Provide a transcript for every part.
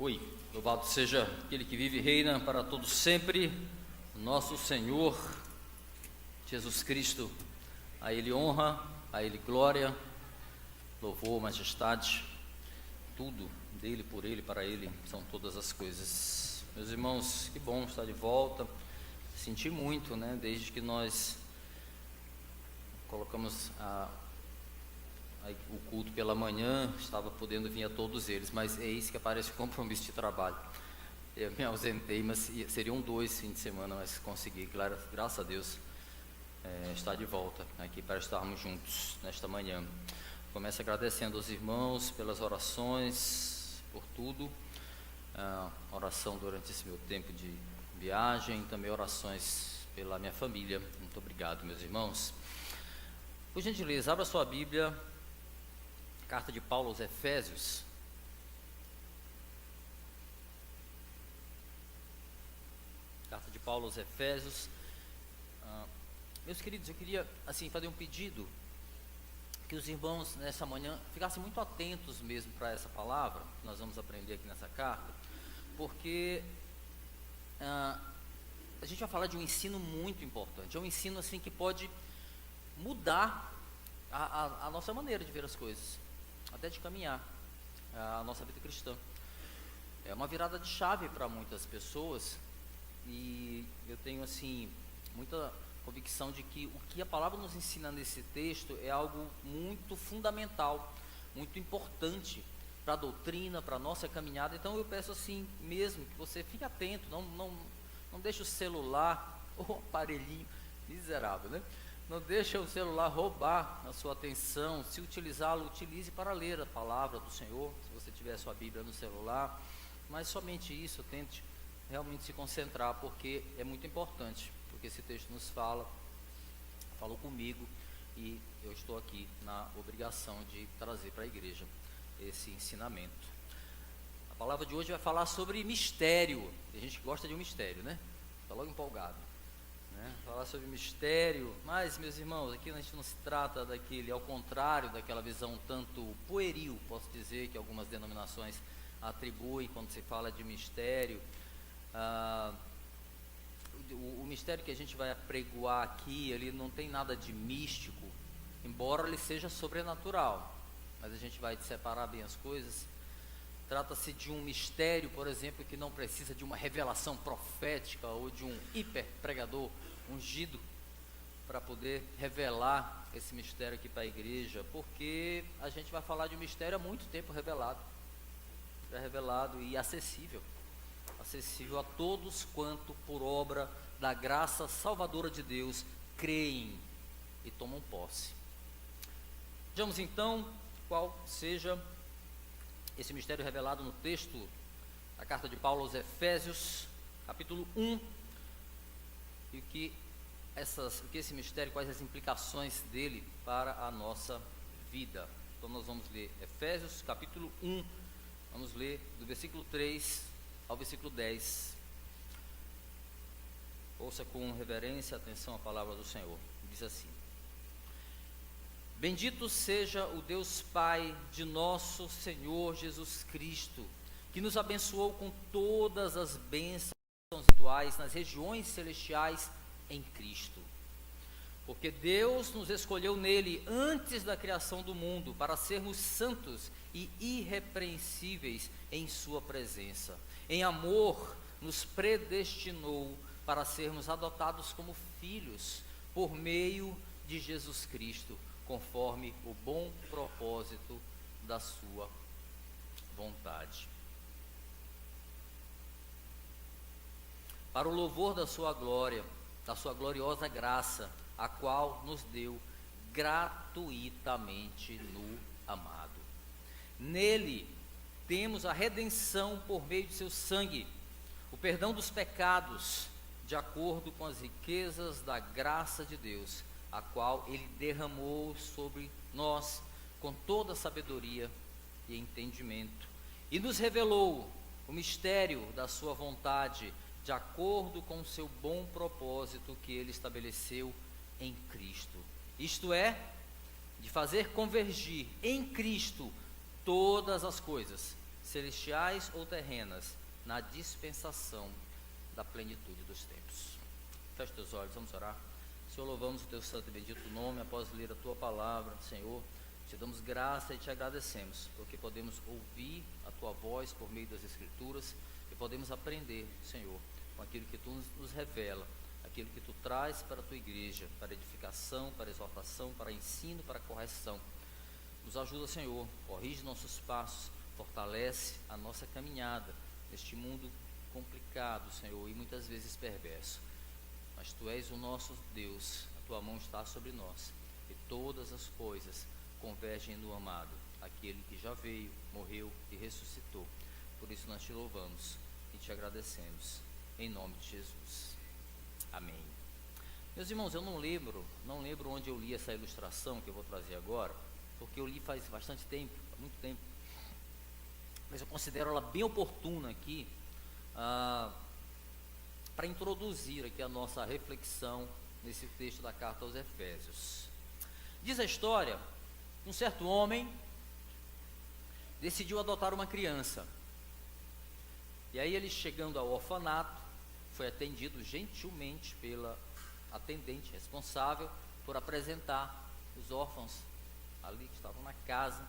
Oi, louvado seja aquele que vive e reina para todos sempre, nosso Senhor Jesus Cristo. A Ele honra, a Ele glória, louvor, majestade, tudo dele, por Ele, para Ele, são todas as coisas. Meus irmãos, que bom estar de volta. Senti muito, desde que nós colocamos o culto pela manhã, estava podendo vir a todos eles, mas eis que aparece o compromisso de trabalho. Eu me ausentei, mas seriam 2 fins de semana, mas consegui, graças a Deus, estar de volta aqui para estarmos juntos nesta manhã. Começo agradecendo aos irmãos pelas orações, por tudo, oração durante esse meu tempo de viagem, também orações pela minha família. Muito obrigado, meus irmãos. Por gentileza, abra sua Bíblia, carta de Paulo aos Efésios. Carta de Paulo aos Efésios. Meus queridos, eu queria fazer um pedido, que os irmãos nessa manhã ficassem muito atentos mesmo para essa palavra que nós vamos aprender aqui nessa carta, porque a gente vai falar de um ensino muito importante. É um ensino que pode mudar a nossa maneira de ver as coisas, até de caminhar a nossa vida cristã. É uma virada de chave para muitas pessoas, e eu tenho muita convicção de que o que a palavra nos ensina nesse texto é algo muito fundamental, muito importante para a doutrina, para a nossa caminhada. Então eu peço mesmo que você fique atento, não deixe o celular ou o aparelhinho miserável, não deixe o celular roubar a sua atenção. Se utilizá-lo, utilize para ler a palavra do Senhor, se você tiver a sua Bíblia no celular, mas somente isso, tente realmente se concentrar, porque é muito importante, porque esse texto nos falou comigo, e eu estou aqui na obrigação de trazer para a igreja esse ensinamento. A palavra de hoje vai falar sobre mistério. A gente gosta de um mistério, está logo empolgado. Falar sobre mistério, mas, meus irmãos, aqui a gente não se trata ao contrário daquela visão tanto pueril, posso dizer, que algumas denominações atribuem quando se fala de mistério. O mistério que a gente vai apregoar aqui, ele não tem nada de místico, embora ele seja sobrenatural, mas a gente vai separar bem as coisas. Trata-se de um mistério, por exemplo, que não precisa de uma revelação profética ou de um hiperpregador ungido para poder revelar esse mistério aqui para a igreja, porque a gente vai falar de um mistério há muito tempo revelado, já revelado e acessível a todos quanto por obra da graça salvadora de Deus creem e tomam posse. Vejamos então qual seja esse mistério revelado no texto da carta de Paulo aos Efésios, capítulo 1, e o que esse mistério, quais as implicações dele para a nossa vida. Então nós vamos ler Efésios, capítulo 1, vamos ler do versículo 3 ao versículo 10. Ouça com reverência e atenção a palavra do Senhor. Diz assim: Bendito seja o Deus Pai de nosso Senhor Jesus Cristo, que nos abençoou com todas as bênçãos espirituais nas regiões celestiais em Cristo. Porque Deus nos escolheu nele antes da criação do mundo para sermos santos e irrepreensíveis em sua presença. Em amor nos predestinou para sermos adotados como filhos por meio de Jesus Cristo, conforme o bom propósito da sua vontade. Para o louvor da sua glória, da sua gloriosa graça, a qual nos deu gratuitamente no amado. Nele temos a redenção por meio de seu sangue, o perdão dos pecados, de acordo com as riquezas da graça de Deus, a qual ele derramou sobre nós com toda sabedoria e entendimento, e nos revelou o mistério da sua vontade, de acordo com o seu bom propósito que ele estabeleceu em Cristo. Isto é, de fazer convergir em Cristo todas as coisas, celestiais ou terrenas, na dispensação da plenitude dos tempos. Feche teus olhos, vamos orar. Senhor, louvamos o teu santo e bendito nome, após ler a tua palavra, Senhor, te damos graça e te agradecemos, porque podemos ouvir a tua voz por meio das Escrituras e podemos aprender, Senhor, com aquilo que tu nos revela, aquilo que tu traz para a tua igreja, para edificação, para exortação, para ensino, para correção. Nos ajuda, Senhor, corrige nossos passos, fortalece a nossa caminhada neste mundo complicado, Senhor, e muitas vezes perverso. Mas tu és o nosso Deus, a tua mão está sobre nós, e todas as coisas convergem no amado, aquele que já veio, morreu e ressuscitou. Por isso nós te louvamos e te agradecemos, em nome de Jesus. Amém. Meus irmãos, eu não lembro onde eu li essa ilustração que eu vou trazer agora, porque eu li faz bastante tempo, há muito tempo, mas eu considero ela bem oportuna aqui, para introduzir aqui a nossa reflexão nesse texto da carta aos Efésios. Diz a história, um certo homem decidiu adotar uma criança, e aí ele, chegando ao orfanato, foi atendido gentilmente pela atendente responsável por apresentar os órfãos ali que estavam na casa.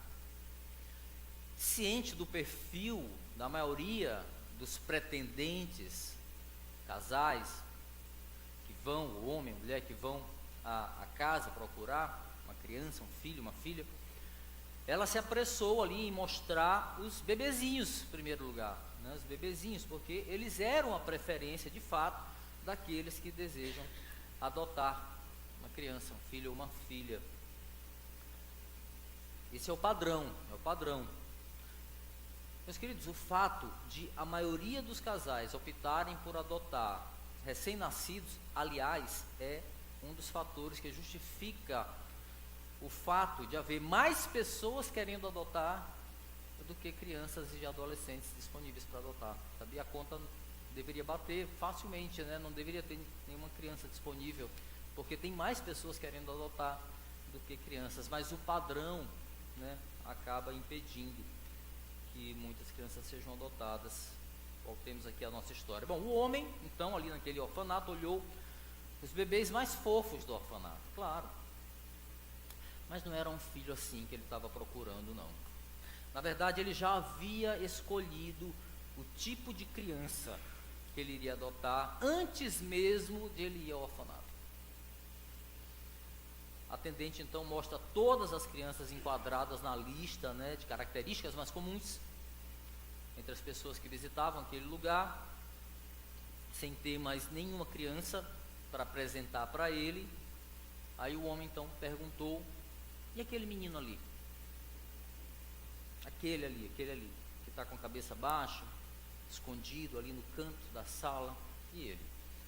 Ciente do perfil da maioria dos pretendentes, casais que vão, o homem, a mulher que vão à casa procurar uma criança, um filho, uma filha, ela se apressou ali em mostrar os bebezinhos, em primeiro lugar, né, os bebezinhos, porque eles eram a preferência, de fato, daqueles que desejam adotar uma criança, um filho ou uma filha. Esse é o padrão, Meus queridos, o fato de a maioria dos casais optarem por adotar recém-nascidos, aliás, é um dos fatores que justifica o fato de haver mais pessoas querendo adotar do que crianças e adolescentes disponíveis para adotar. Sabia? A conta deveria bater facilmente, né? Não deveria ter nenhuma criança disponível, porque tem mais pessoas querendo adotar do que crianças, mas o padrão, né, acaba impedindo que muitas crianças sejam adotadas. Voltemos aqui à nossa história. Bom, o homem, então, ali naquele orfanato, olhou os bebês mais fofos do orfanato, claro, mas não era um filho assim que ele estava procurando, não. Na verdade, ele já havia escolhido o tipo de criança que ele iria adotar antes mesmo de ele ir ao orfanato. A atendente então mostra todas as crianças enquadradas na lista, né, de características mais comuns entre as pessoas que visitavam aquele lugar, sem ter mais nenhuma criança para apresentar para ele. Aí o homem então perguntou: e aquele menino ali? Aquele ali, que está com a cabeça baixa, escondido ali no canto da sala. E ele?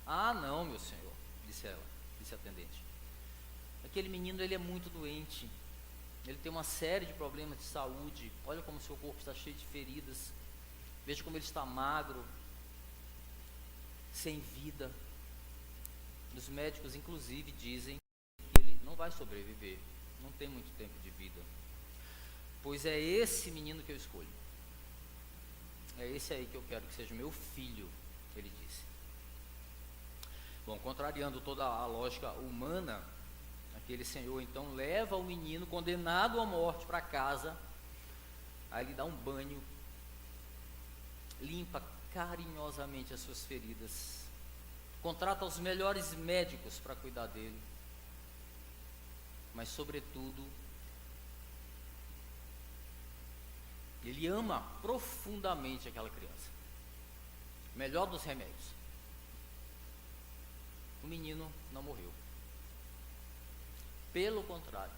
Ah, não, meu senhor, disse a atendente. Aquele menino, ele é muito doente, ele tem uma série de problemas de saúde. Olha como seu corpo está cheio de feridas, veja como ele está magro, sem vida. Os médicos inclusive dizem que ele não vai sobreviver, não tem muito tempo de vida. Pois é esse menino que eu escolho, é esse aí que eu quero que seja meu filho, ele disse. Bom, contrariando toda a lógica humana, aquele senhor então leva o menino condenado à morte para casa. Aí ele dá um banho, limpa carinhosamente as suas feridas, contrata os melhores médicos para cuidar dele, mas sobretudo ele ama profundamente aquela criança, melhor dos remédios. O menino não morreu, pelo contrário,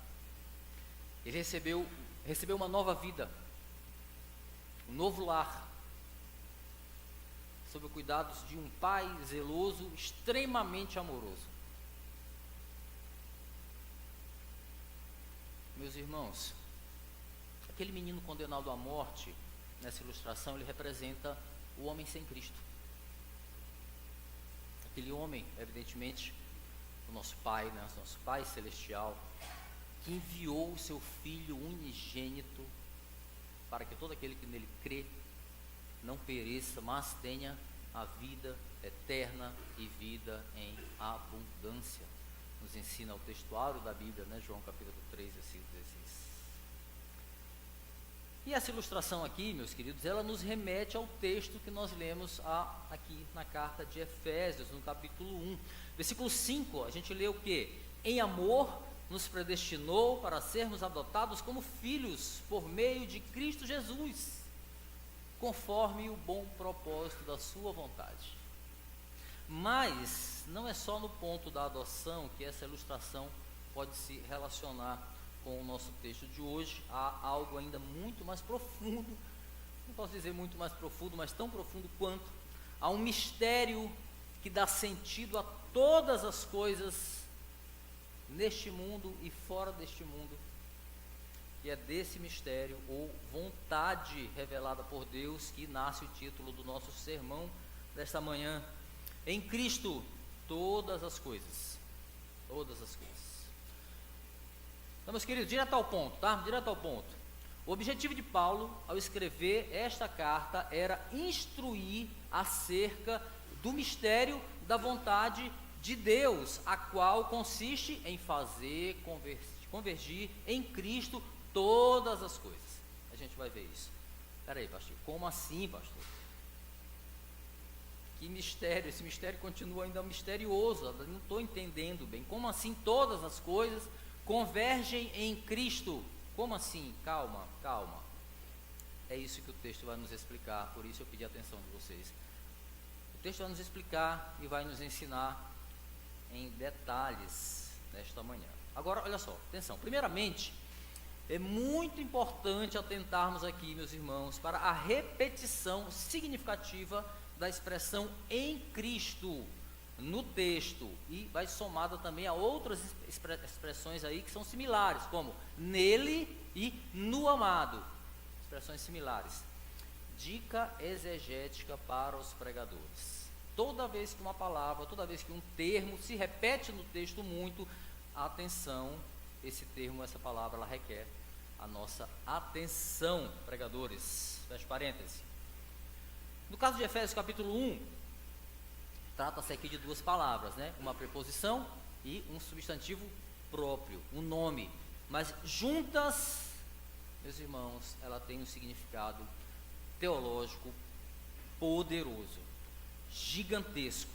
ele recebeu uma nova vida, um novo lar, sob os cuidados de um pai zeloso, extremamente amoroso. Meus irmãos, aquele menino condenado à morte, nessa ilustração, ele representa o homem sem Cristo. Aquele homem, evidentemente, o nosso Pai, né, o nosso Pai Celestial, que enviou o seu Filho unigênito para que todo aquele que nele crê não pereça, mas tenha a vida eterna e vida em abundância. Nos ensina o textuário da Bíblia, né? João capítulo 3, versículo 16. E essa ilustração aqui, meus queridos, ela nos remete ao texto que nós lemos aqui na carta de Efésios, no capítulo 1. Versículo 5, a gente lê o quê? Em amor nos predestinou para sermos adotados como filhos por meio de Cristo Jesus, conforme o bom propósito da sua vontade. Mas não é só no ponto da adoção que essa ilustração pode se relacionar com o nosso texto de hoje. Há algo ainda muito mais profundo, não posso dizer muito mais profundo, mas tão profundo quanto. Há um mistério que dá sentido a todas as coisas neste mundo e fora deste mundo, e é desse mistério ou vontade revelada por Deus que nasce o título do nosso sermão desta manhã. Em Cristo, todas as coisas. Todas as coisas. Então, meus queridos, direto ao ponto, tá? Direto ao ponto. O objetivo de Paulo, ao escrever esta carta, era instruir acerca do mistério da vontade de Deus, a qual consiste em fazer convergir em Cristo todas as coisas. A gente vai ver isso. Espera aí, pastor, como assim, pastor? Que mistério? Esse mistério continua ainda misterioso, eu não estou entendendo bem. Como assim todas as coisas convergem em Cristo? Como assim? Calma, calma. É isso que o texto vai nos explicar, por isso eu pedi a atenção de vocês. O texto vai nos explicar e vai nos ensinar em detalhes nesta manhã. Agora, olha só, atenção. Primeiramente, é muito importante atentarmos aqui, meus irmãos, para a repetição significativa da expressão em Cristo no texto, e vai somada também a outras expressões aí que são similares, como nele e no amado, expressões similares. Dica exegética para os pregadores: toda vez que uma palavra, toda vez que um termo se repete no texto muito, atenção, esse termo, essa palavra, ela requer a nossa atenção, pregadores. Fecha parênteses. No caso de Efésios capítulo 1, trata-se aqui de duas palavras, né? Uma preposição e um substantivo próprio, um nome. Mas juntas, meus irmãos, ela tem um significado teológico poderoso, gigantesco.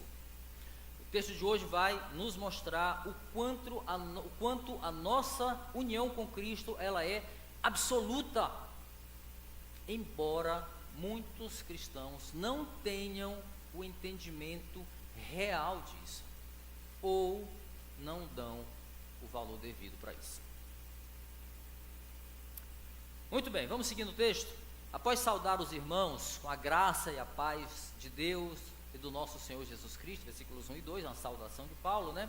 O texto de hoje vai nos mostrar o quanto a nossa união com Cristo ela é absoluta, embora muitos cristãos não tenham o entendimento real disso, ou não dão o valor devido para isso. Muito bem, vamos seguindo o texto. Após saudar os irmãos com a graça e a paz de Deus e do nosso Senhor Jesus Cristo, versículos 1 e 2, uma saudação de Paulo, né?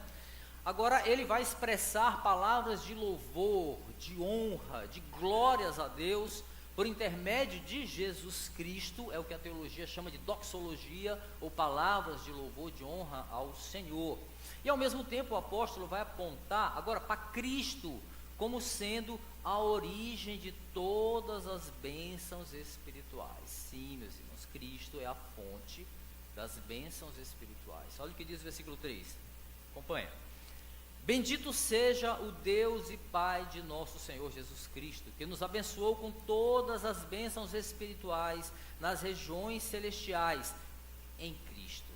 Agora ele vai expressar palavras de louvor, de honra, de glórias a Deus, por intermédio de Jesus Cristo, é o que a teologia chama de doxologia, ou palavras de louvor, de honra ao Senhor. E ao mesmo tempo o apóstolo vai apontar agora para Cristo, como sendo a origem de todas as bênçãos espirituais. Sim, meus irmãos, Cristo é a fonte das bênçãos espirituais. Olha o que diz o versículo 3, acompanha. Bendito seja o Deus e Pai de nosso Senhor Jesus Cristo, que nos abençoou com todas as bênçãos espirituais nas regiões celestiais em Cristo.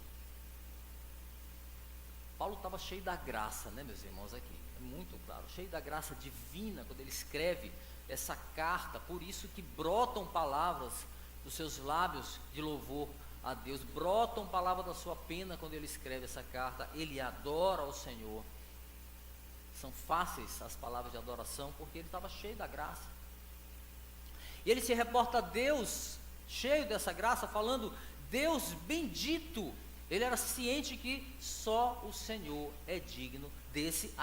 Paulo estava cheio da graça, né, meus irmãos, aqui, é muito claro, cheio da graça divina quando ele escreve essa carta, por isso que brotam palavras dos seus lábios de louvor a Deus, brotam palavras da sua pena quando ele escreve essa carta, ele adora ao Senhor. São fáceis as palavras de adoração, porque ele estava cheio da graça. E ele se reporta a Deus, cheio dessa graça, falando, Deus bendito. Ele era ciente que só o Senhor é digno desse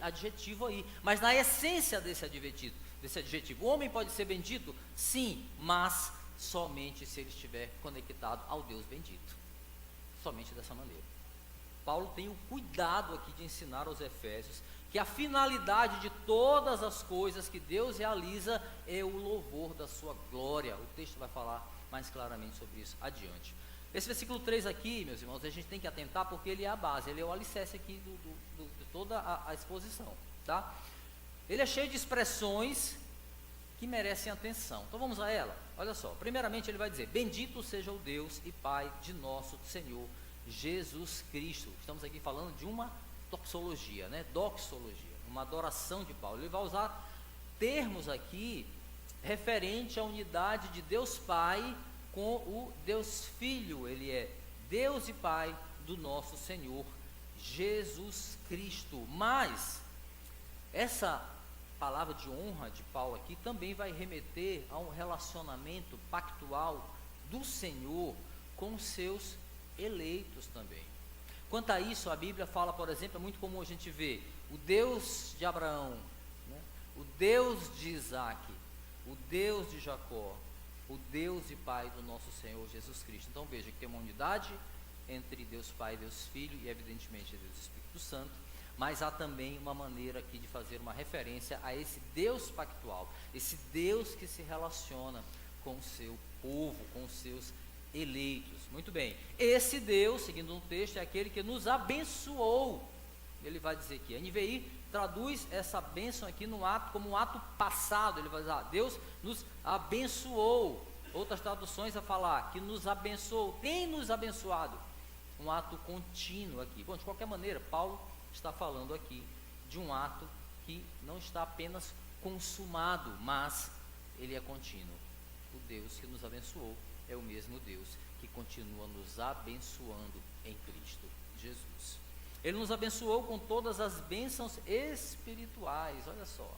adjetivo aí. Mas na essência desse adjetivo, o homem pode ser bendito? Sim, mas somente se ele estiver conectado ao Deus bendito. Somente dessa maneira. Paulo tem o cuidado aqui de ensinar aos Efésios que a finalidade de todas as coisas que Deus realiza é o louvor da sua glória. O texto vai falar mais claramente sobre isso adiante. Esse versículo 3 aqui, meus irmãos, a gente tem que atentar porque ele é a base, ele é o alicerce aqui de toda a exposição, tá? Ele é cheio de expressões que merecem atenção. Então vamos a ela. Olha só, primeiramente ele vai dizer: bendito seja o Deus e Pai de nosso Senhor Jesus Cristo. Estamos aqui falando de uma doxologia, né? Doxologia, uma adoração de Paulo. Ele vai usar termos aqui referente à unidade de Deus Pai com o Deus Filho. Ele é Deus e Pai do nosso Senhor Jesus Cristo. Mas essa palavra de honra de Paulo aqui também vai remeter a um relacionamento pactual do Senhor com os seus eleitos também. Quanto a isso, a Bíblia fala, por exemplo, é muito comum a gente ver o Deus de Abraão, né? O Deus de Isaac, o Deus de Jacó, o Deus e Pai do nosso Senhor Jesus Cristo. Então veja que tem uma unidade entre Deus Pai e Deus Filho, e evidentemente Deus Espírito Santo, mas há também uma maneira aqui de fazer uma referência a esse Deus pactual, esse Deus que se relaciona com o seu povo, com os seus eleitos. Muito bem, esse Deus, seguindo um texto, é aquele que nos abençoou. Ele vai dizer que a NVI traduz essa bênção aqui no ato como um ato passado. Ele vai dizer: Deus nos abençoou. Outras traduções a falar que nos abençoou, tem nos abençoado. Um ato contínuo aqui. Bom, de qualquer maneira, Paulo está falando aqui de um ato que não está apenas consumado, mas ele é contínuo. O Deus que nos abençoou é o mesmo Deus que continua nos abençoando em Cristo Jesus. Ele nos abençoou com todas as bênçãos espirituais. Olha só,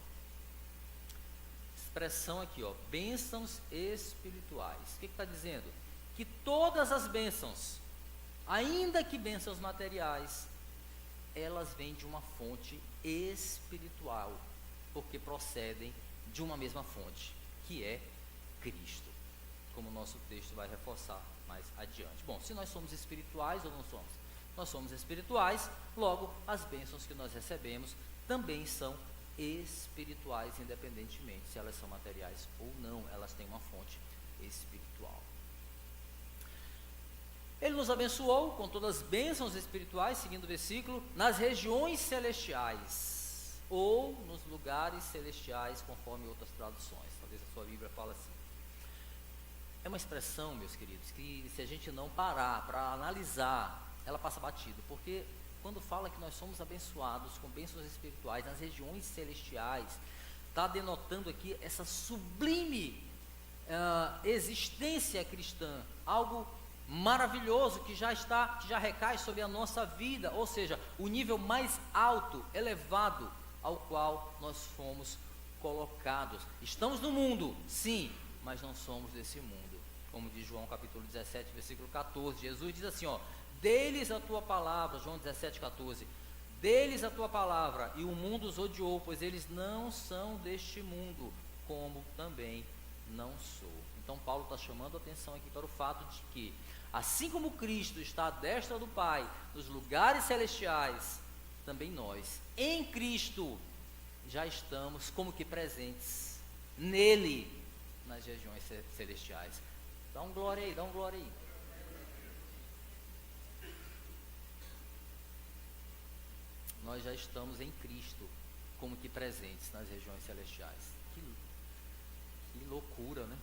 expressão aqui, ó, bênçãos espirituais. O que está dizendo? Que todas as bênçãos, ainda que bênçãos materiais, elas vêm de uma fonte espiritual, porque procedem de uma mesma fonte, que é Cristo, como o nosso texto vai reforçar mais adiante. Bom, se nós somos espirituais ou não somos? Nós somos espirituais, logo as bênçãos que nós recebemos também são espirituais, independentemente se elas são materiais ou não, elas têm uma fonte espiritual. Ele nos abençoou com todas as bênçãos espirituais, seguindo o versículo, nas regiões celestiais, ou nos lugares celestiais, conforme outras traduções. Talvez a sua Bíblia fale assim. É uma expressão, meus queridos, que se a gente não parar para analisar, ela passa batido, porque quando fala que nós somos abençoados com bênçãos espirituais nas regiões celestiais, está denotando aqui essa sublime existência cristã, algo maravilhoso que já recai sobre a nossa vida, ou seja, o nível mais alto, elevado, ao qual nós fomos colocados. Estamos no mundo, sim, mas não somos desse mundo, como diz João capítulo 17, versículo 14, Jesus diz assim, ó: deles a tua palavra, João 17, 14, deles a tua palavra, e o mundo os odiou, pois eles não são deste mundo, como também não sou. Então Paulo está chamando a atenção aqui para o fato de que, assim como Cristo está à destra do Pai, nos lugares celestiais, também nós, em Cristo, já estamos como que presentes nele, nas regiões celestiais. Dá um glória aí, dá um glória aí. Nós já estamos em Cristo, como que presentes nas regiões celestiais. Que loucura, né?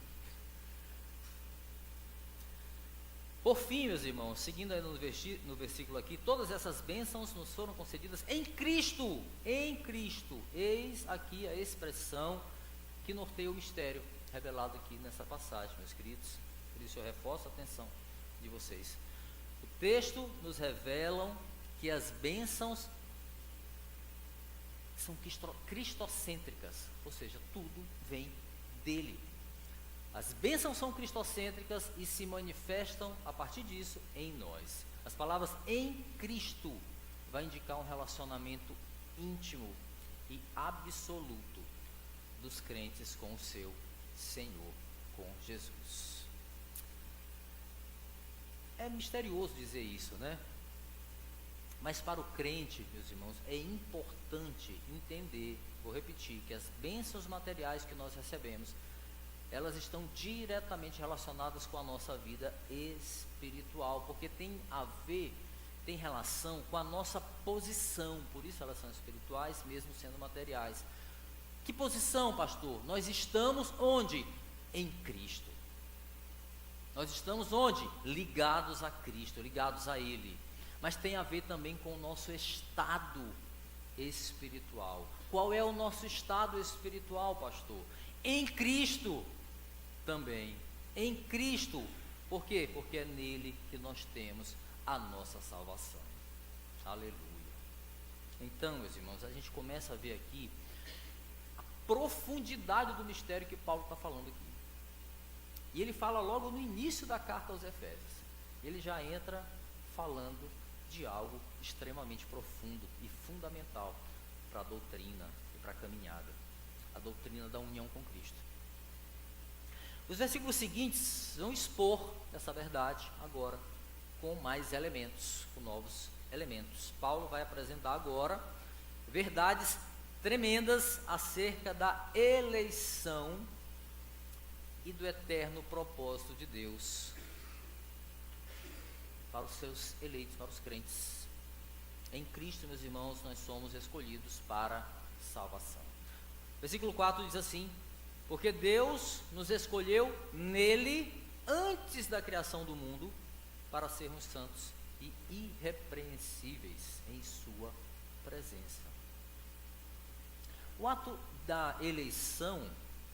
Por fim, meus irmãos, seguindo aí no versículo aqui, todas essas bênçãos nos foram concedidas em Cristo. Em Cristo. Eis aqui a expressão que norteia o mistério revelado aqui nessa passagem, meus queridos. Por isso eu reforço a atenção de vocês. O texto nos revela que as bênçãos são cristocêntricas, ou seja, tudo vem dele. As bênçãos são cristocêntricas e se manifestam a partir disso em nós. As palavras em Cristo vai indicar um relacionamento íntimo e absoluto dos crentes com o seu Senhor, com Jesus. É misterioso dizer isso, né? Mas para o crente, meus irmãos, é importante entender, vou repetir, que as bênçãos materiais que nós recebemos, elas estão diretamente relacionadas com a nossa vida espiritual, porque tem a ver, tem relação com a nossa posição, por isso elas são espirituais, mesmo sendo materiais. Que posição, pastor? Nós estamos onde? Em Cristo. Nós estamos onde? Ligados a Cristo, ligados a Ele. Mas tem a ver também com o nosso estado espiritual. Qual é o nosso estado espiritual, pastor? Em Cristo também. Em Cristo. Por quê? Porque é nele que nós temos a nossa salvação. Aleluia. Então, meus irmãos, a gente começa a ver aqui a profundidade do mistério que Paulo está falando aqui. E ele fala logo no início da carta aos Efésios. Ele já entra falando de algo extremamente profundo e fundamental para a doutrina e para a caminhada. A doutrina da união com Cristo. Os versículos seguintes vão expor essa verdade agora com mais elementos, com novos elementos. Paulo vai apresentar agora verdades tremendas acerca da eleição e do eterno propósito de Deus para os seus eleitos, para os crentes. Em Cristo, meus irmãos, nós somos escolhidos para salvação. Versículo 4 diz assim: porque Deus nos escolheu nele antes da criação do mundo para sermos santos e irrepreensíveis em sua presença. O ato da eleição,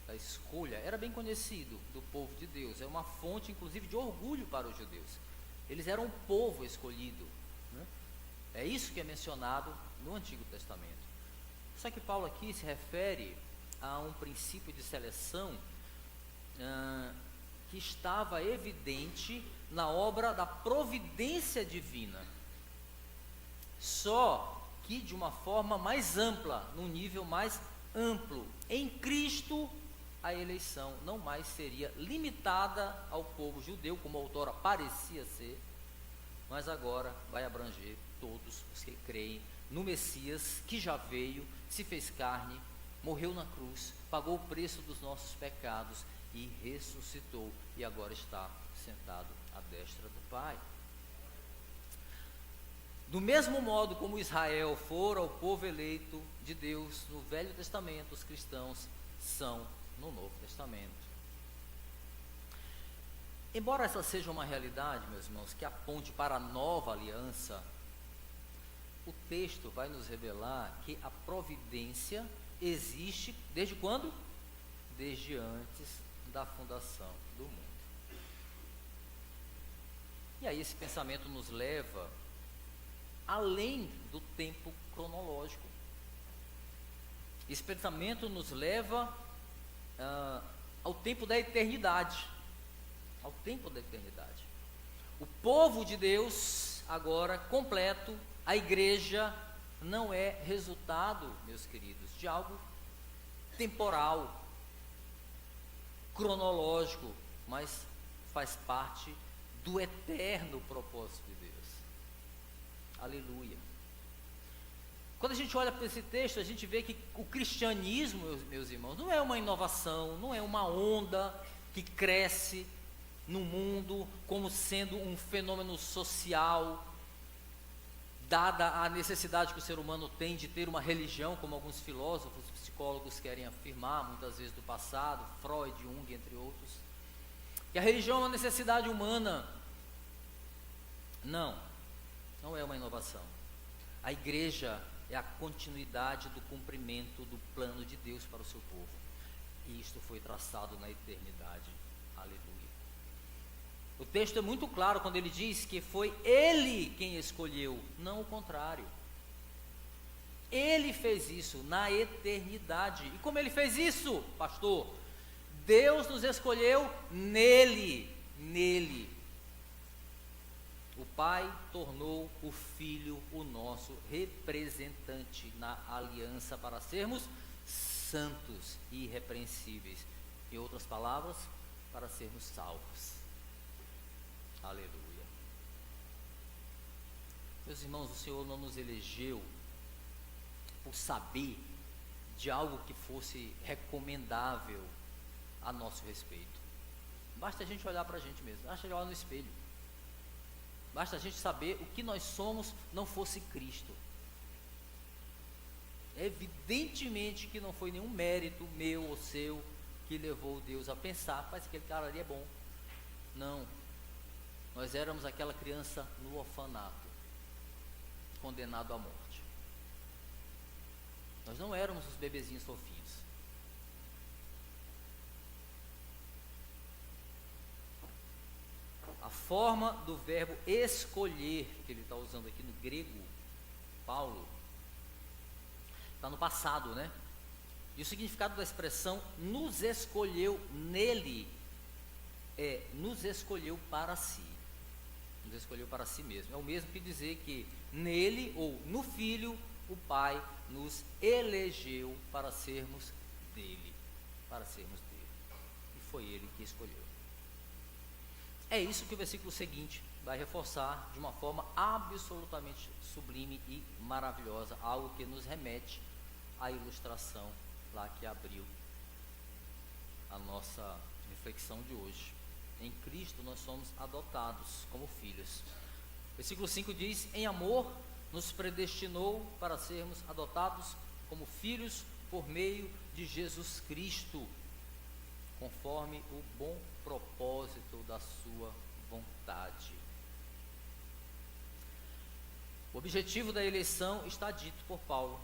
da escolha, era bem conhecido do povo de Deus. É uma fonte, inclusive, de orgulho para os judeus. Eles eram um povo escolhido, né? É isso que é mencionado no Antigo Testamento. Só que Paulo aqui se refere a um princípio de seleção que estava evidente na obra da providência divina, só que de uma forma mais ampla, num nível mais amplo. Em Cristo, a eleição não mais seria limitada ao povo judeu, como outrora parecia ser, mas agora vai abranger todos os que creem no Messias, que já veio, se fez carne, morreu na cruz, pagou o preço dos nossos pecados e ressuscitou, e agora está sentado à destra do Pai. Do mesmo modo como Israel fora o povo eleito de Deus no Velho Testamento, os cristãos são no Novo Testamento. Embora essa seja uma realidade, meus irmãos, que aponte para a nova aliança, o texto vai nos revelar que a providência existe desde quando? Desde antes da fundação do mundo. E aí esse pensamento nos leva além do tempo cronológico. Esse pensamento nos leva ao tempo da eternidade. Ao tempo da eternidade. O povo de Deus, agora completo, a igreja, não é resultado, meus queridos, de algo temporal, cronológico, mas faz parte do eterno propósito de Deus. Aleluia. Quando a gente olha para esse texto, a gente vê que o cristianismo, meus irmãos, não é uma inovação, não é uma onda que cresce no mundo como sendo um fenômeno social, dada a necessidade que o ser humano tem de ter uma religião, como alguns filósofos, psicólogos querem afirmar, muitas vezes do passado, Freud, Jung, entre outros, que a religião é uma necessidade humana. Não, não é uma inovação. A igreja é a continuidade do cumprimento do plano de Deus para o seu povo. E isto foi traçado na eternidade. Aleluia. O texto é muito claro quando ele diz que foi Ele quem escolheu, não o contrário. Ele fez isso na eternidade. E como Ele fez isso, pastor? Deus nos escolheu nele. O Pai tornou o Filho o nosso representante na aliança para sermos santos e irrepreensíveis. Em outras palavras, para sermos salvos. Aleluia. Meus irmãos, o Senhor não nos elegeu por saber de algo que fosse recomendável a nosso respeito. Basta a gente olhar para a gente mesmo, basta olhar no espelho. Basta a gente saber o que nós somos, não fosse Cristo. Evidentemente que não foi nenhum mérito meu ou seu que levou Deus a pensar, mas aquele cara ali é bom. Não. Nós éramos aquela criança no orfanato, condenado à morte. Nós não éramos os bebezinhos fofinhos. A forma do verbo escolher, que ele está usando aqui no grego, Paulo, está no passado, né? E o significado da expressão nos escolheu nele nos escolheu para si. Nos escolheu para si mesmo. É o mesmo que dizer que nele ou no Filho o Pai nos elegeu para sermos dele. Para sermos dele. E foi ele que escolheu. É isso que o versículo seguinte vai reforçar de uma forma absolutamente sublime e maravilhosa, algo que nos remete à ilustração lá que abriu a nossa reflexão de hoje. Em Cristo nós somos adotados como filhos. Versículo 5 diz: em amor nos predestinou para sermos adotados como filhos por meio de Jesus Cristo, conforme o bom propósito da sua vontade. O objetivo da eleição está dito por Paulo,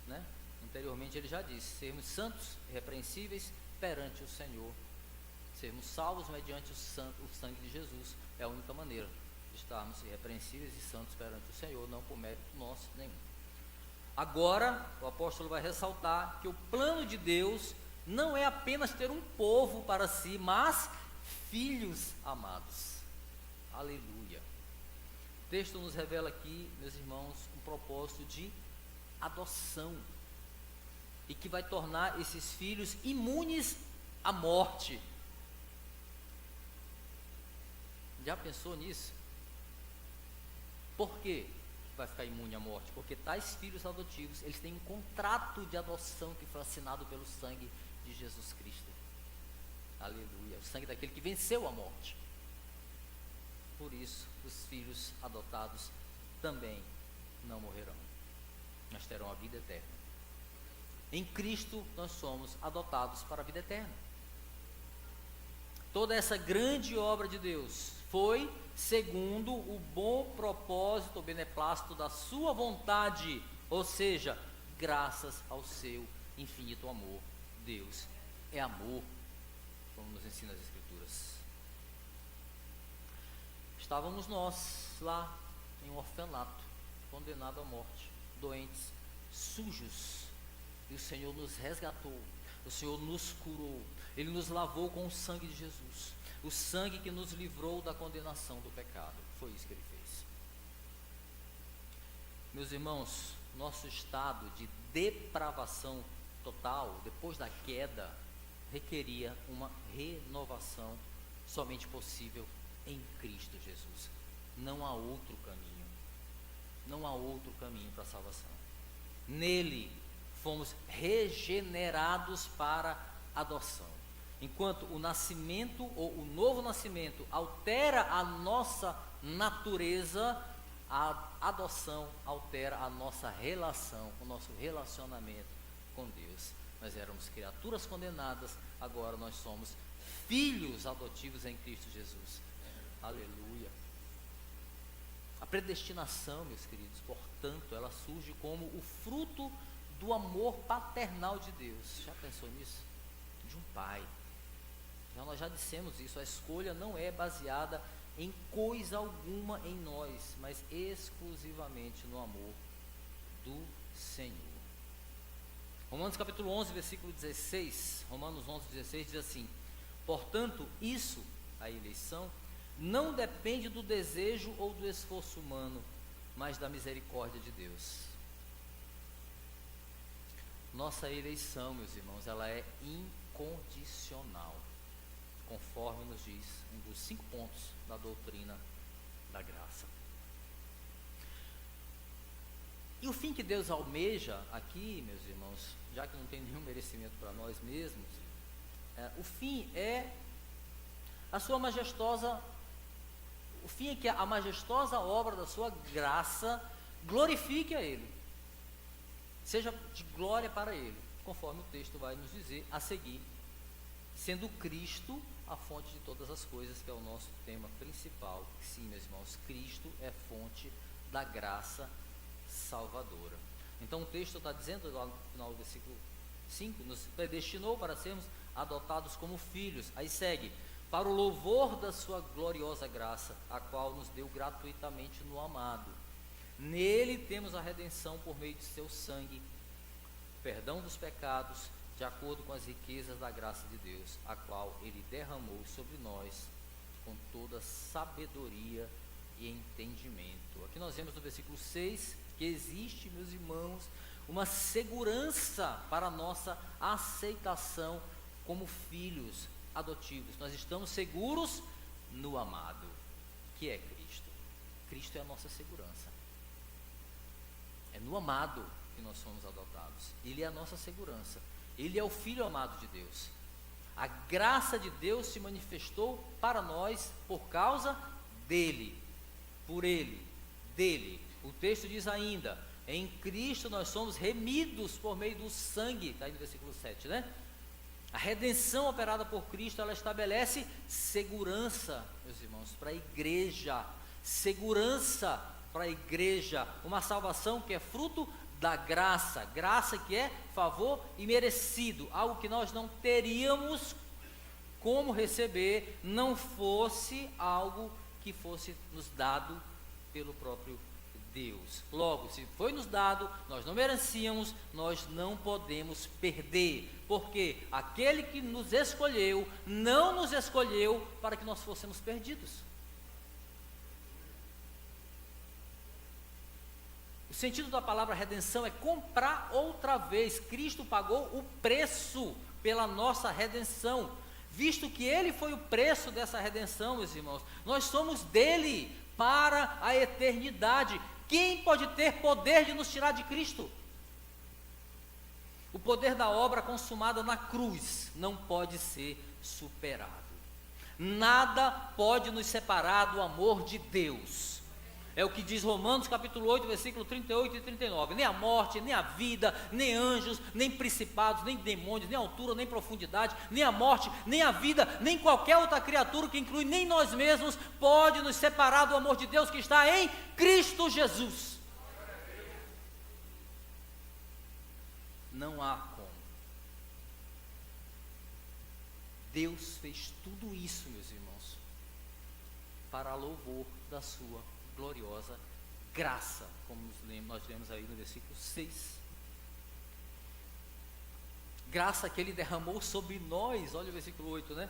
né? Anteriormente ele já disse: sermos santos e irrepreensíveis perante o Senhor, sermos salvos mediante o sangue de Jesus. É a única maneira de estarmos irrepreensíveis e santos perante o Senhor, não por mérito nosso nenhum. Agora o apóstolo vai ressaltar que o plano de Deus não é apenas ter um povo para si, mas filhos amados. Aleluia. O texto nos revela aqui, meus irmãos, um propósito de adoção, e que vai tornar esses filhos imunes à morte. Já pensou nisso? Por quê que vai ficar imune à morte? Porque tais filhos adotivos, eles têm um contrato de adoção que foi assinado pelo sangue de Jesus Cristo. Aleluia. O sangue daquele que venceu a morte. Por isso, os filhos adotados também não morrerão, mas terão a vida eterna. Em Cristo nós somos adotados para a vida eterna. Toda essa grande obra de Deus foi segundo o bom propósito, o beneplácito da sua vontade, ou seja, graças ao seu infinito amor. Deus é amor, como nos ensina as Escrituras. Estávamos nós lá em um orfanato, condenado à morte, doentes, sujos, e o Senhor nos resgatou, o Senhor nos curou, Ele nos lavou com o sangue de Jesus, o sangue que nos livrou da condenação do pecado. Foi isso que Ele fez. Meus irmãos, nosso estado de depravação total, depois da queda, requeria uma renovação somente possível em Cristo Jesus. Não há outro caminho. Não há outro caminho para a salvação. Nele fomos regenerados para adoção. Enquanto o nascimento ou o novo nascimento altera a nossa natureza, a adoção altera a nossa relação, o nosso relacionamento com Deus. Nós éramos criaturas condenadas, agora nós somos filhos adotivos em Cristo Jesus. Aleluia. A predestinação, meus queridos, portanto, ela surge como o fruto do amor paternal de Deus. Já pensou nisso? De um pai. Nós já dissemos isso, a escolha não é baseada em coisa alguma em nós, mas exclusivamente no amor do Senhor. Romanos capítulo 11, versículo 16, Romanos 11, 16 diz assim: portanto, isso, a eleição, não depende do desejo ou do esforço humano, mas da misericórdia de Deus. Nossa eleição, meus irmãos, ela é incondicional, conforme nos diz um dos 5 pontos da doutrina da graça. E o fim que Deus almeja aqui, meus irmãos, já que não tem nenhum merecimento para nós mesmos, o fim é a sua majestosa, o fim é que a majestosa obra da sua graça glorifique a Ele, seja de glória para Ele, conforme o texto vai nos dizer a seguir, sendo Cristo a fonte de todas as coisas, que é o nosso tema principal. Sim, meus irmãos, Cristo é fonte da graça salvadora. Então o texto está dizendo lá no final do versículo 5, nos predestinou para sermos adotados como filhos. Aí segue, para o louvor da sua gloriosa graça, a qual nos deu gratuitamente no amado. Nele temos a redenção por meio de seu sangue, perdão dos pecados, de acordo com as riquezas da graça de Deus, a qual Ele derramou sobre nós com toda sabedoria e entendimento. Aqui nós vemos no versículo 6 que existe, meus irmãos, uma segurança para a nossa aceitação como filhos adotivos. Nós estamos seguros no amado, que é Cristo. Cristo é a nossa segurança. É no amado que nós somos adotados. Ele é a nossa segurança. Ele é o Filho amado de Deus. A graça de Deus se manifestou para nós por causa dele, por ele, dele. O texto diz ainda, em Cristo nós somos remidos por meio do sangue, está aí no versículo 7, né? A redenção operada por Cristo, ela estabelece segurança, meus irmãos, para a igreja, segurança para a igreja, uma salvação que é fruto da graça, graça que é favor imerecido, algo que nós não teríamos como receber, não fosse algo que fosse nos dado pelo próprio Deus. Logo, se foi nos dado, nós não merecíamos, nós não podemos perder, porque aquele que nos escolheu, não nos escolheu para que nós fôssemos perdidos. O sentido da palavra redenção é comprar outra vez. Cristo pagou o preço pela nossa redenção. Visto que Ele foi o preço dessa redenção, meus irmãos, nós somos dele para a eternidade. Quem pode ter poder de nos tirar de Cristo? O poder da obra consumada na cruz não pode ser superado. Nada pode nos separar do amor de Deus. É o que diz Romanos capítulo 8, versículo 38 e 39. Nem a morte, nem a vida, nem anjos, nem principados, nem demônios, nem altura, nem profundidade, nem a morte, nem a vida, nem qualquer outra criatura, que inclui nem nós mesmos, pode nos separar do amor de Deus que está em Cristo Jesus. Não há como. Deus fez tudo isso, meus irmãos, para louvor da sua gloriosa graça, como nós lemos aí no versículo 6. Graça que Ele derramou sobre nós, olha o versículo 8, né?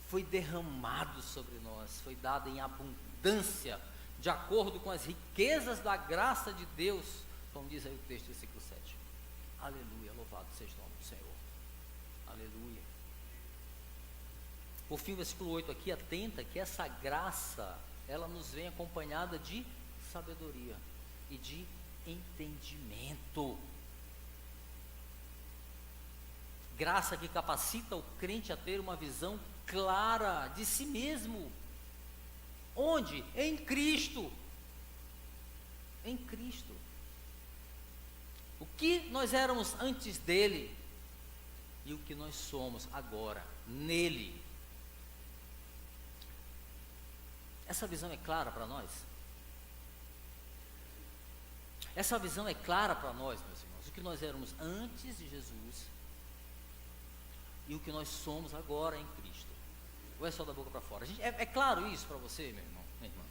Foi derramado sobre nós, foi dado em abundância, de acordo com as riquezas da graça de Deus, como diz aí o texto do versículo 7. Aleluia, louvado seja o nome do Senhor. Aleluia. Por fim, o versículo 8 aqui atenta que essa graça, ela nos vem acompanhada de sabedoria e de entendimento. Graça que capacita o crente a ter uma visão clara de si mesmo. Onde? Em Cristo. Em Cristo. O que nós éramos antes dele e o que nós somos agora nele. Essa visão é clara para nós? Essa visão é clara para nós, meus irmãos, o que nós éramos antes de Jesus e o que nós somos agora em Cristo. Ou é só da boca para fora? É claro isso para você, meu irmão, minha irmã?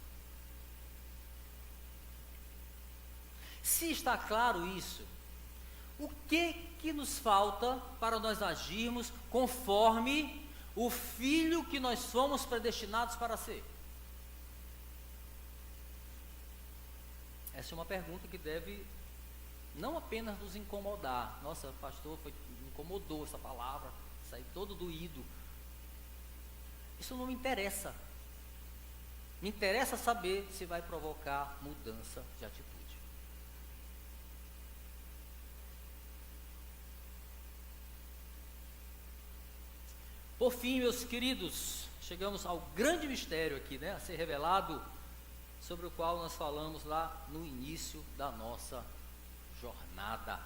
Se está claro isso, o que nos falta para nós agirmos conforme o Filho que nós fomos predestinados para ser? Essa é uma pergunta que deve não apenas nos incomodar. Nossa, pastor, me incomodou essa palavra, saí todo doído. Isso não me interessa. Me interessa saber se vai provocar mudança de atitude. Por fim, meus queridos, chegamos ao grande mistério aqui, né, a ser revelado, sobre o qual nós falamos lá no início da nossa jornada.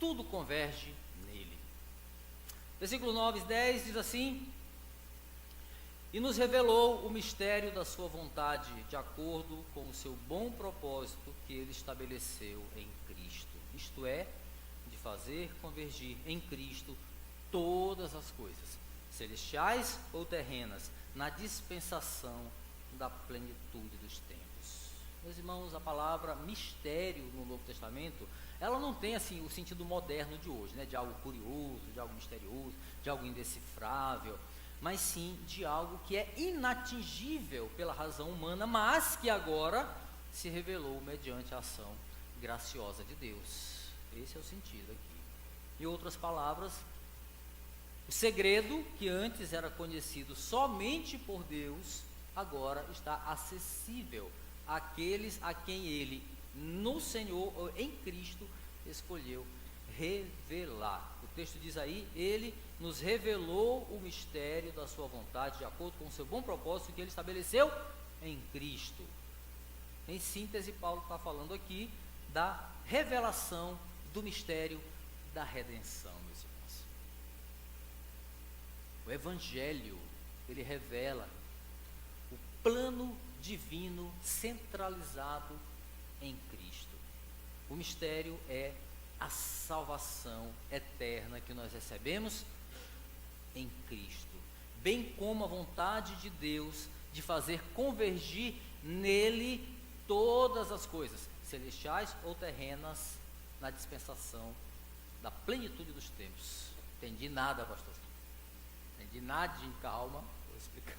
Tudo converge nele. Versículo 9 e 10 diz assim: e nos revelou o mistério da sua vontade, de acordo com o seu bom propósito que ele estabeleceu em Cristo. Isto é, de fazer convergir em Cristo todas as coisas, celestiais ou terrenas, na dispensação da plenitude dos tempos. Meus irmãos, a palavra mistério no Novo Testamento, ela não tem assim o sentido moderno de hoje, né, de algo curioso, de algo misterioso, de algo indecifrável, mas sim de algo que é inatingível pela razão humana, mas que agora se revelou mediante a ação graciosa de Deus. Esse é o sentido aqui. Em outras palavras, o segredo que antes era conhecido somente por Deus, agora está acessível àqueles a quem Ele, no Senhor, ou em Cristo, escolheu revelar. O texto diz aí: Ele nos revelou o mistério da sua vontade, de acordo com o seu bom propósito que Ele estabeleceu em Cristo. Em síntese, Paulo está falando aqui da revelação do mistério da redenção, meus irmãos. O Evangelho, ele revela o plano divino centralizado em Cristo. O mistério é a salvação eterna que nós recebemos em Cristo, bem como a vontade de Deus de fazer convergir nele todas as coisas, celestiais ou terrenas, na dispensação da plenitude dos tempos. Entendi nada, pastor. Entendi nada, calma, vou explicar.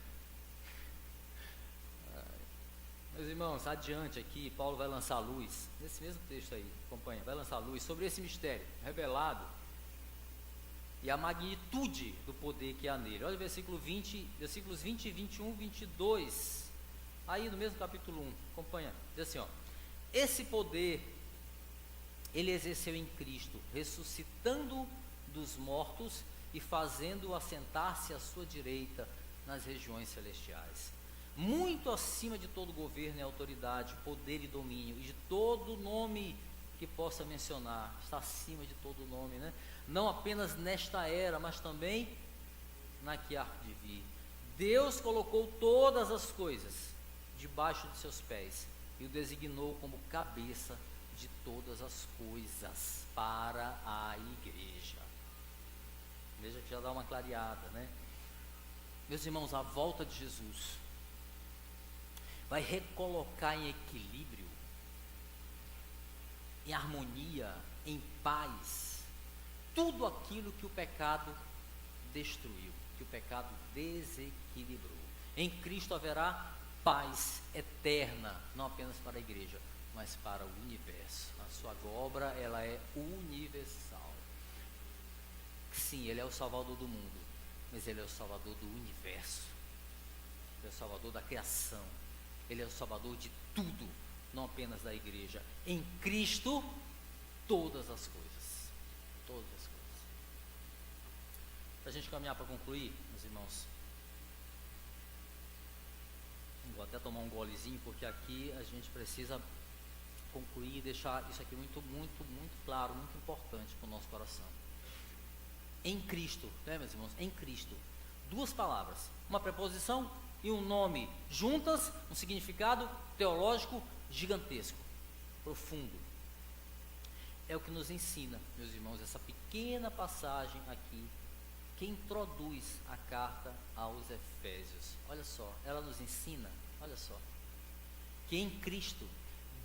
Meus irmãos, adiante aqui, Paulo vai lançar luz, nesse mesmo texto aí, acompanha, vai lançar luz sobre esse mistério revelado e a magnitude do poder que há nele. Olha o versículos 20 e 21, 22, aí no mesmo capítulo 1, acompanha, diz assim, ó: esse poder ele exerceu em Cristo, ressuscitando dos mortos e fazendo-o assentar-se à sua direita nas regiões celestiais, muito acima de todo governo e autoridade, poder e domínio, e de todo nome que possa mencionar. Está acima de todo nome, né? Não apenas nesta era, mas também na que há de vir. Deus colocou todas as coisas debaixo de seus pés e o designou como cabeça de todas as coisas para a igreja. Veja que já dá uma clareada, né? Meus irmãos, a volta de Jesus vai recolocar em equilíbrio, em harmonia, em paz, tudo aquilo que o pecado destruiu, que o pecado desequilibrou. Em Cristo haverá paz eterna, não apenas para a igreja, mas para o universo. A sua obra, ela é universal. Sim, Ele é o Salvador do mundo, mas Ele é o Salvador do universo. Ele é o Salvador da criação. Ele é o Salvador de tudo, não apenas da igreja. Em Cristo, todas as coisas. Todas as coisas. Para a gente caminhar para concluir, meus irmãos, vou até tomar um golezinho, porque aqui a gente precisa concluir e deixar isso aqui muito claro, muito importante para o nosso coração. Em Cristo, né, meus irmãos? Em Cristo. Duas palavras, uma preposição e um nome juntas, um significado teológico gigantesco, profundo. É o que nos ensina, meus irmãos, essa pequena passagem aqui, que introduz a carta aos Efésios. Olha só, ela nos ensina, olha só, que em Cristo,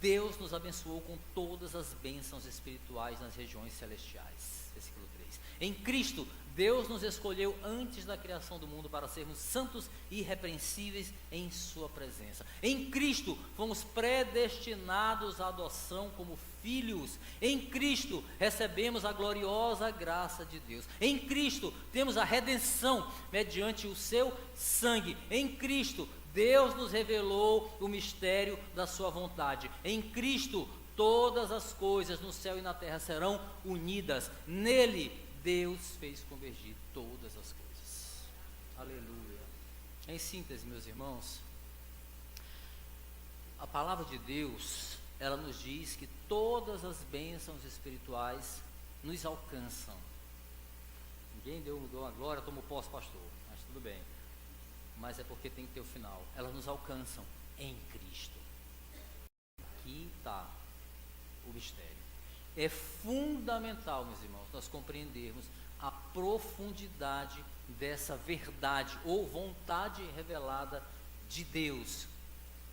Deus nos abençoou com todas as bênçãos espirituais nas regiões celestiais. Versículo 3. Em Cristo, Deus nos escolheu antes da criação do mundo para sermos santos e irrepreensíveis em sua presença. Em Cristo, fomos predestinados à adoção como filhos. Em Cristo, recebemos a gloriosa graça de Deus. Em Cristo, temos a redenção mediante o seu sangue. Em Cristo, Deus nos revelou o mistério da sua vontade. Em Cristo, todas as coisas no céu e na terra serão unidas. Nele, Deus fez convergir todas as coisas. Aleluia. Em síntese, meus irmãos, a palavra de Deus, ela nos diz que todas as bênçãos espirituais nos alcançam. Ninguém deu a glória, tomou posse, pastor, mas tudo bem. Mas é porque tem que ter o final. Elas nos alcançam em Cristo. Aqui está o mistério. É fundamental, meus irmãos, nós compreendermos a profundidade dessa verdade ou vontade revelada de Deus.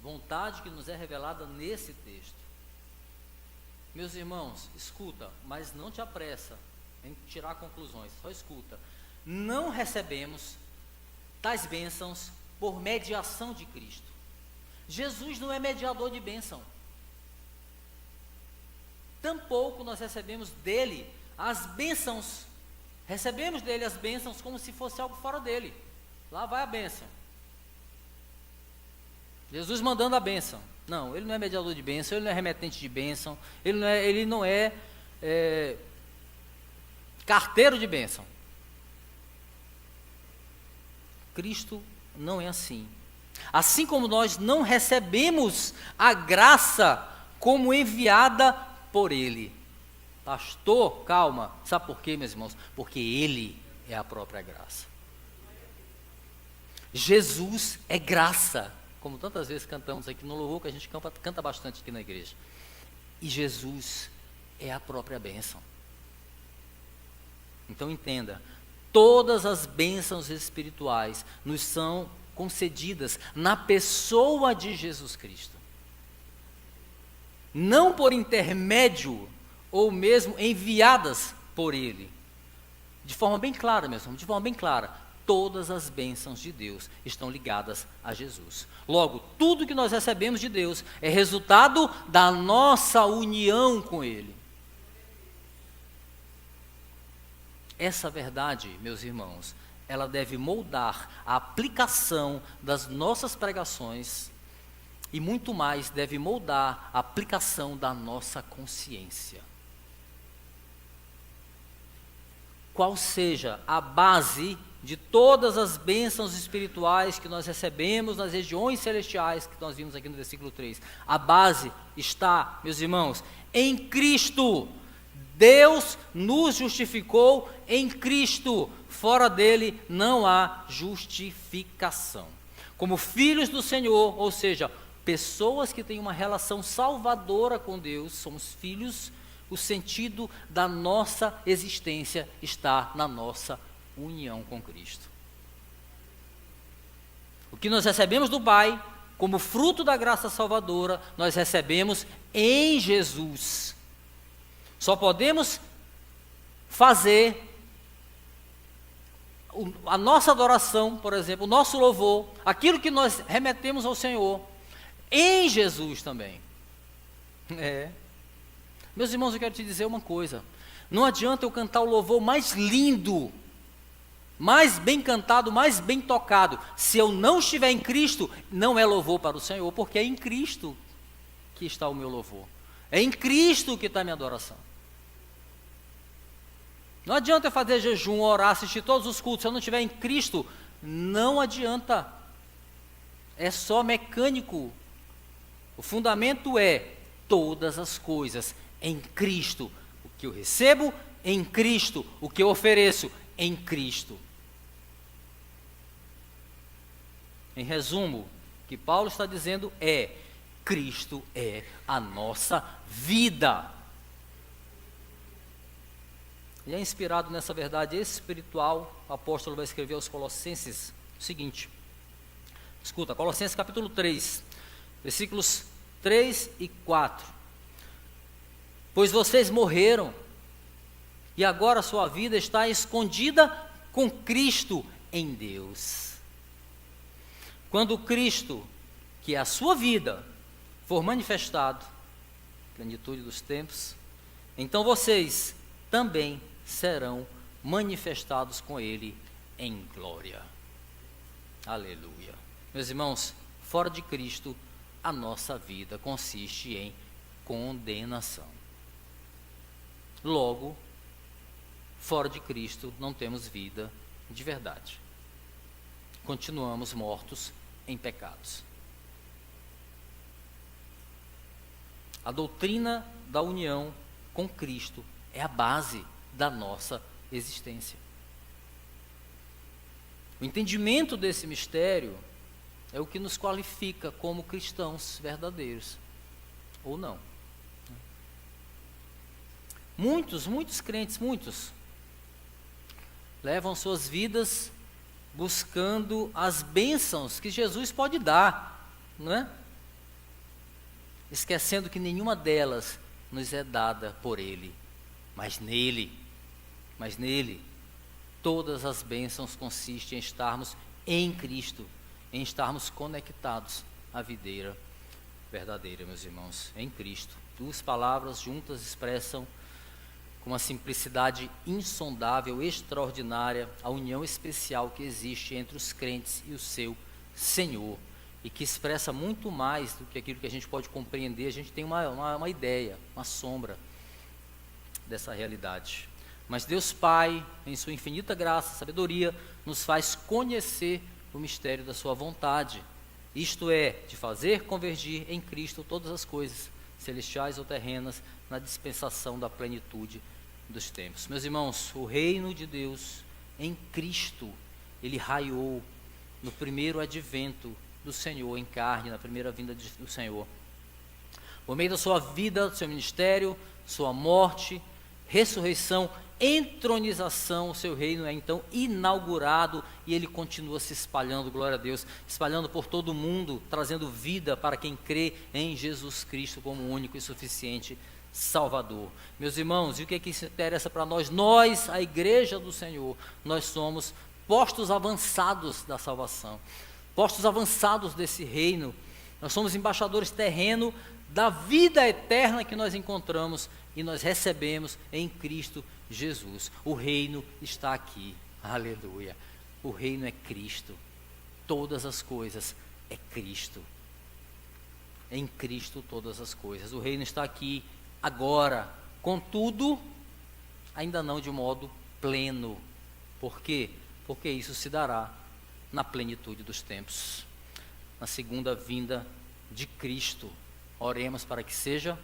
Vontade que nos é revelada nesse texto. Meus irmãos, escuta, mas não te apressa em tirar conclusões, só escuta. Não recebemos tais bênçãos por mediação de Cristo. Jesus não é mediador de bênção. Tampouco nós recebemos dele as bênçãos. Recebemos dele as bênçãos como se fosse algo fora dele. Lá vai a bênção. Jesus mandando a bênção. Não, ele não é mediador de bênção, ele não é remetente de bênção, ele não é carteiro de bênção. Cristo não é assim. Assim como nós não recebemos a graça como enviada por ele. Pastor, calma. Sabe por quê, meus irmãos? Porque ele é a própria graça. Jesus é graça. Como tantas vezes cantamos aqui no louvor, que a gente canta bastante aqui na igreja. E Jesus é a própria bênção. Então entenda, todas as bênçãos espirituais nos são concedidas na pessoa de Jesus Cristo. Não por intermédio ou mesmo enviadas por Ele. De forma bem clara, meu irmão, de forma bem clara, todas as bênçãos de Deus estão ligadas a Jesus. Logo, tudo que nós recebemos de Deus é resultado da nossa união com Ele. Essa verdade, meus irmãos, ela deve moldar a aplicação das nossas pregações e muito mais deve moldar a aplicação da nossa consciência. Qual seja a base de todas as bênçãos espirituais que nós recebemos nas regiões celestiais, que nós vimos aqui no versículo 3. A base está, meus irmãos, em Cristo. Deus nos justificou em Cristo. Fora dele não há justificação. Como filhos do Senhor, ou seja, pessoas que têm uma relação salvadora com Deus, somos filhos. O sentido da nossa existência está na nossa união com Cristo. O que nós recebemos do Pai, como fruto da graça salvadora, nós recebemos em Jesus. Só podemos fazer a nossa adoração, por exemplo, o nosso louvor, aquilo que nós remetemos ao Senhor, em Jesus também. Meus irmãos, eu quero te dizer uma coisa. Não adianta eu cantar o louvor mais lindo, mais bem cantado, mais bem tocado. Se eu não estiver em Cristo, não é louvor para o Senhor, porque é em Cristo que está o meu louvor. É em Cristo que está a minha adoração. Não adianta eu fazer jejum, orar, assistir todos os cultos. Se eu não estiver em Cristo, não adianta. É só mecânico. O fundamento é todas as coisas em Cristo. O que eu recebo, em Cristo. O que eu ofereço, em Cristo. Em resumo, o que Paulo está dizendo é: Cristo é a nossa vida. E é inspirado nessa verdade espiritual, o apóstolo vai escrever aos Colossenses o seguinte. Escuta, Colossenses capítulo 3, versículos 3 e 4. Pois vocês morreram, e agora a sua vida está escondida com Cristo em Deus. Quando Cristo, que é a sua vida, for manifestado, plenitude dos tempos, então vocês também serão manifestados com Ele em glória. Aleluia. Meus irmãos, fora de Cristo, a nossa vida consiste em condenação. Logo, fora de Cristo, não temos vida de verdade. continuamos mortos em pecados. A doutrina da união com Cristo é a base da nossa existência. O entendimento desse mistério é o que nos qualifica como cristãos verdadeiros, ou não. Muitos crentes, levam suas vidas buscando as bênçãos que Jesus pode dar, não é? Esquecendo que nenhuma delas nos é dada por Ele, mas nele, todas as bênçãos consistem em estarmos em Cristo, em estarmos conectados à videira verdadeira, meus irmãos, em Cristo. Duas palavras juntas expressam com uma simplicidade insondável, extraordinária, a união especial que existe entre os crentes e o seu Senhor, e que expressa muito mais do que aquilo que a gente pode compreender. A gente tem uma ideia, uma sombra dessa realidade. Mas Deus Pai, em sua infinita graça, sabedoria, nos faz conhecer o mistério da sua vontade. Isto é, de fazer convergir em Cristo todas as coisas, celestiais ou terrenas, na dispensação da plenitude dos tempos. Meus irmãos, o reino de Deus em Cristo, ele raiou no primeiro advento do Senhor em carne, na primeira vinda do Senhor. Por meio da sua vida, do seu ministério, sua morte, ressurreição, entronização, o seu reino é então inaugurado e ele continua se espalhando, glória a Deus, espalhando por todo o mundo, trazendo vida para quem crê em Jesus Cristo como único e suficiente Salvador. Meus irmãos, e o que é que isso interessa para nós? Nós, a igreja do Senhor, nós somos postos avançados da salvação, postos avançados desse reino. Nós somos embaixadores terrenos da vida eterna que nós encontramos e nós recebemos em Cristo Jesus. O reino está aqui, aleluia. O reino é Cristo, todas as coisas é Cristo, em Cristo todas as coisas. O reino está aqui agora, contudo, ainda não de modo pleno. Por quê? Porque isso se dará na plenitude dos tempos, na segunda vinda de Cristo. Oremos para que seja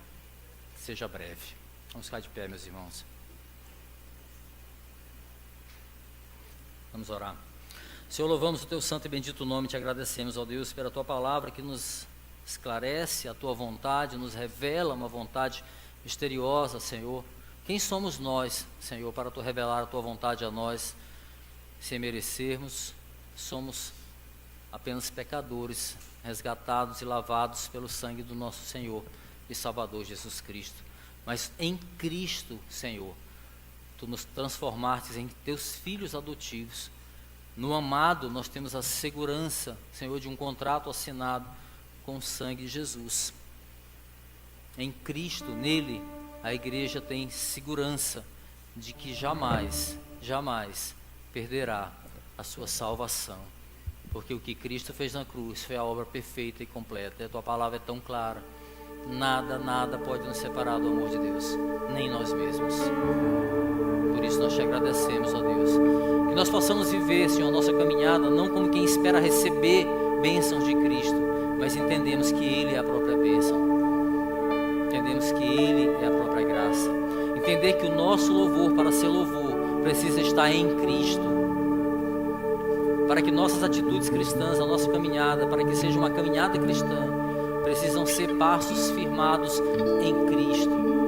breve. Vamos ficar de pé, meus irmãos. Vamos orar. Senhor, louvamos o teu santo e bendito nome, te agradecemos, ó Deus, pela tua palavra que nos esclarece a tua vontade, nos revela uma vontade misteriosa, Senhor. Quem somos nós, Senhor, para tu revelar a tua vontade a nós, sem merecermos? Somos apenas pecadores, resgatados e lavados pelo sangue do nosso Senhor e Salvador Jesus Cristo. Mas em Cristo, Senhor, tu nos transformaste em teus filhos adotivos. No amado nós temos a segurança, Senhor, de um contrato assinado com o sangue de Jesus. Em Cristo, nele, a igreja tem segurança de que jamais perderá a sua salvação. Porque o que Cristo fez na cruz foi a obra perfeita e completa. E a tua palavra é tão clara. Nada pode nos separar do amor de Deus, nem nós mesmos. Por isso nós te agradecemos, ó Deus. Que nós possamos viver, Senhor, a nossa caminhada, não como quem espera receber bênçãos de Cristo, mas entendemos que Ele é a própria bênção. Entendemos que Ele é a própria graça. Entender que o nosso louvor, para ser louvor, precisa estar em Cristo. Para que nossas atitudes cristãs, a nossa caminhada, para que seja uma caminhada cristã, precisam ser passos firmados em Cristo.